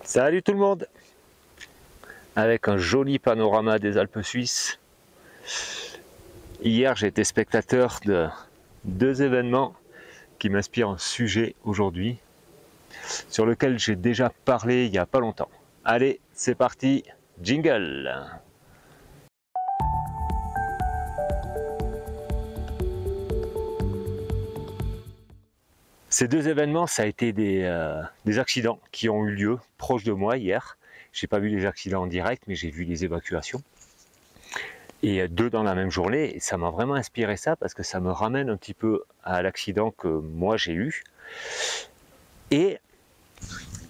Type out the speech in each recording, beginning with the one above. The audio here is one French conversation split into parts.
Salut tout le monde! Avec un joli panorama des Alpes suisses. Hier, j'ai été spectateur de deux événements qui m'inspirent un sujet aujourd'hui, sur lequel j'ai déjà parlé il n'y a pas longtemps. Allez, c'est parti, jingle! Ces deux événements, ça a été des accidents qui ont eu lieu proche de moi hier. J'ai pas vu les accidents en direct, mais j'ai vu les évacuations. Et deux dans la même journée, et ça m'a vraiment inspiré ça, parce que ça me ramène un petit peu à l'accident que moi j'ai eu. Et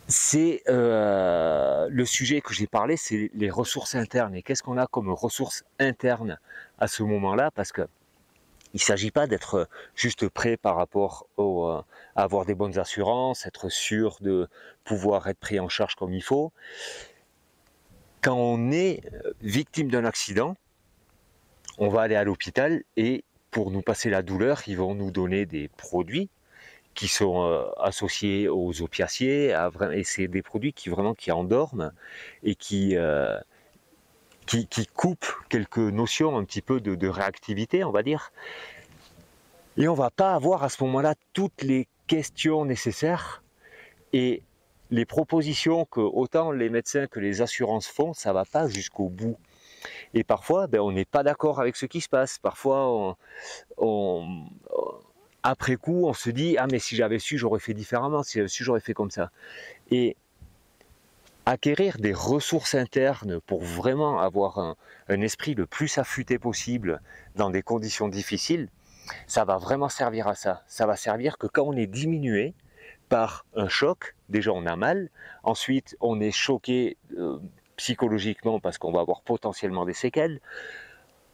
c'est le sujet que j'ai parlé, c'est les ressources internes. Et qu'est-ce qu'on a comme ressources internes à ce moment-là? Parce que il ne s'agit pas d'être juste prêt par rapport à avoir des bonnes assurances, être sûr de pouvoir être pris en charge comme il faut. Quand on est victime d'un accident, on va aller à l'hôpital et pour nous passer la douleur, ils vont nous donner des produits qui sont associés aux opiacés, et c'est des produits qui endorment et qui coupent quelques notions un petit peu de réactivité, on va dire. Et on va pas avoir à ce moment-là toutes les questions nécessaires et les propositions que autant les médecins que les assurances font, ça va pas jusqu'au bout. Et parfois, on n'est pas d'accord avec ce qui se passe. Parfois, après coup, on se dit « Ah, mais si j'avais su, j'aurais fait différemment. Si j'avais su, j'aurais fait comme ça. » Et acquérir des ressources internes pour vraiment avoir un esprit le plus affûté possible dans des conditions difficiles, ça va vraiment servir à ça. Ça va servir que quand on est diminué par un choc, déjà on a mal, ensuite on est choqué psychologiquement parce qu'on va avoir potentiellement des séquelles.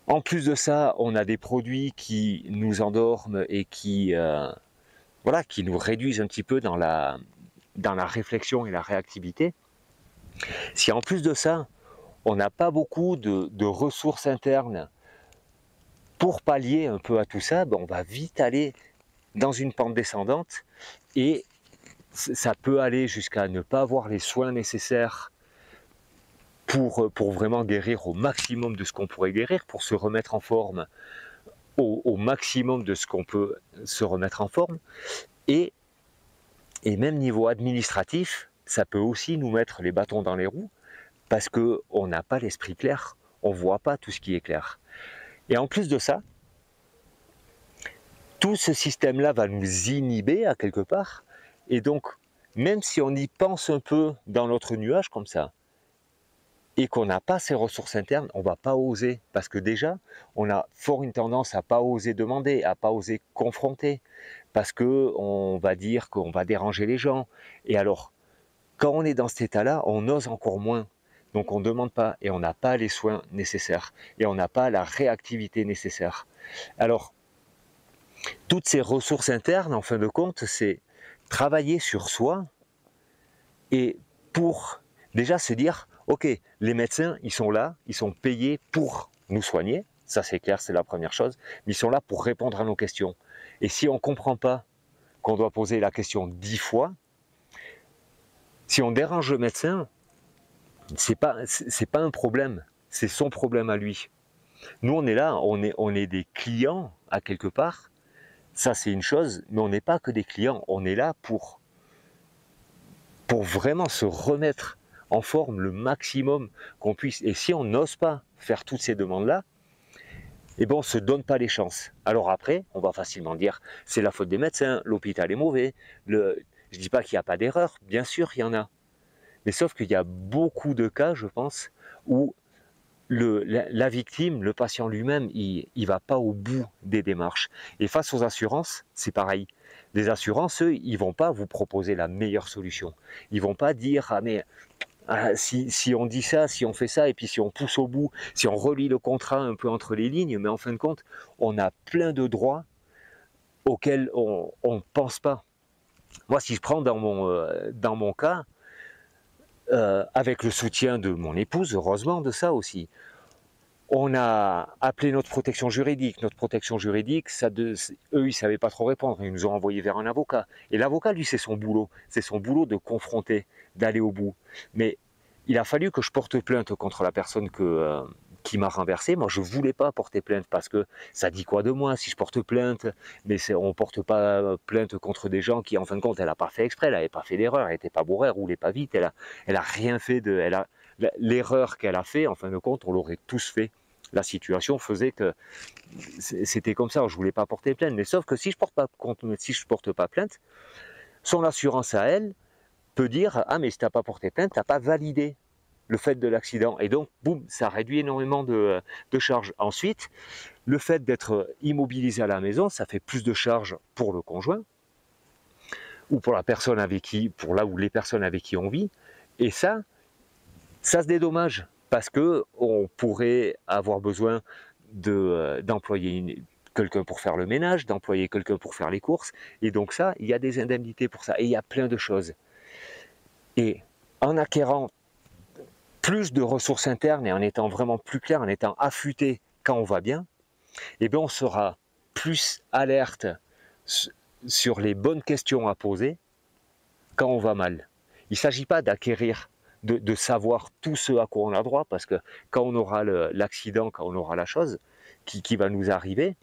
En plus de ça, on a des produits qui nous endorment et qui nous réduisent un petit peu dans la réflexion et la réactivité. Si en plus de ça, on n'a pas beaucoup de ressources internes pour pallier un peu à tout ça, on va vite aller dans une pente descendante et ça peut aller jusqu'à ne pas avoir les soins nécessaires pour vraiment guérir au maximum de ce qu'on pourrait guérir, pour se remettre en forme au maximum de ce qu'on peut se remettre en forme. Et même niveau administratif, ça peut aussi nous mettre les bâtons dans les roues parce qu'on n'a pas l'esprit clair, on ne voit pas tout ce qui est clair. Et en plus de ça, tout ce système-là va nous inhiber à quelque part. Et donc, même si on y pense un peu dans notre nuage comme ça, et qu'on n'a pas ces ressources internes, on ne va pas oser. Parce que déjà, on a fort une tendance à ne pas oser demander, à ne pas oser confronter. Parce qu'on va dire qu'on va déranger les gens. Et alors, quand on est dans cet état-là, on ose encore moins. Donc on ne demande pas et on n'a pas les soins nécessaires. Et on n'a pas la réactivité nécessaire. Alors, toutes ces ressources internes, en fin de compte, c'est travailler sur soi et pour déjà se dire, ok, les médecins, ils sont là, ils sont payés pour nous soigner, ça c'est clair, c'est la première chose, mais ils sont là pour répondre à nos questions. Et si on ne comprend pas qu'on doit poser la question 10 fois, si on dérange le médecin, c'est pas un problème, c'est son problème à lui. Nous on est là, on est des clients à quelque part, ça c'est une chose, mais on n'est pas que des clients, on est là pour vraiment se remettre en forme le maximum qu'on puisse. Et si on n'ose pas faire toutes ces demandes-là, on ne se donne pas les chances. Alors après, on va facilement dire, c'est la faute des médecins, l'hôpital est mauvais, je ne dis pas qu'il n'y a pas d'erreur, bien sûr il y en a. Mais sauf qu'il y a beaucoup de cas, je pense, où la victime, le patient lui-même, il ne va pas au bout des démarches. Et face aux assurances, c'est pareil. Les assurances, eux, ils ne vont pas vous proposer la meilleure solution. Ils ne vont pas dire, ah mais si on dit ça, si on fait ça, et puis si on pousse au bout, si on relie le contrat un peu entre les lignes, mais en fin de compte, on a plein de droits auxquels on ne pense pas. Moi, si je prends dans mon cas, avec le soutien de mon épouse, heureusement de ça aussi, on a appelé notre protection juridique. Notre protection juridique, eux, ils ne savaient pas trop répondre. Ils nous ont envoyé vers un avocat. Et l'avocat, lui, c'est son boulot. C'est son boulot de confronter d'aller au bout. Mais il a fallu que je porte plainte contre la personne qui m'a renversé. Moi, je ne voulais pas porter plainte parce que ça dit quoi de moi si je porte plainte? Mais on ne porte pas plainte contre des gens qui, en fin de compte, elle n'a pas fait exprès, elle n'avait pas fait d'erreur, elle n'était pas bourrée, elle roulait pas vite, elle a rien fait de... L'erreur qu'elle a fait, en fin de compte, on l'aurait tous fait. La situation faisait que c'était comme ça, je ne voulais pas porter plainte. Mais sauf que si je ne porte pas plainte, son assurance à elle peut dire « Ah, mais si tu n'as pas porté plainte, tu n'as pas validé le fait de l'accident. » Et donc, boum, ça réduit énormément de charges. Ensuite, le fait d'être immobilisé à la maison, ça fait plus de charges pour le conjoint ou pour la personne avec qui, pour là où les personnes avec qui on vit. Et ça se dédommage parce que on pourrait avoir besoin d'employer quelqu'un pour faire le ménage, d'employer quelqu'un pour faire les courses. Et donc ça, il y a des indemnités pour ça. Et il y a plein de choses. Et en acquérant plus de ressources internes et en étant vraiment plus clair, en étant affûté quand on va bien, eh bien on sera plus alerte sur les bonnes questions à poser quand on va mal. Il ne s'agit pas d'acquérir, de savoir tout ce à quoi on a droit, parce que quand on aura l'accident, quand on aura la chose qui va nous arriver,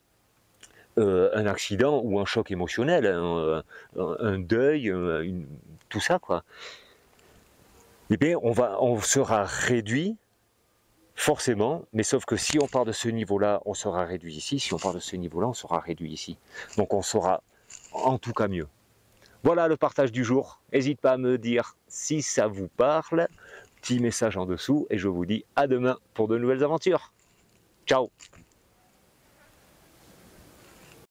un accident ou un choc émotionnel, un deuil, tout ça, quoi, eh bien on sera réduit forcément, mais sauf que si on part de ce niveau-là, on sera réduit ici. Si on part de ce niveau-là, on sera réduit ici. Donc on sera en tout cas mieux. Voilà le partage du jour. N'hésite pas à me dire si ça vous parle. Petit message en dessous et je vous dis à demain pour de nouvelles aventures. Ciao!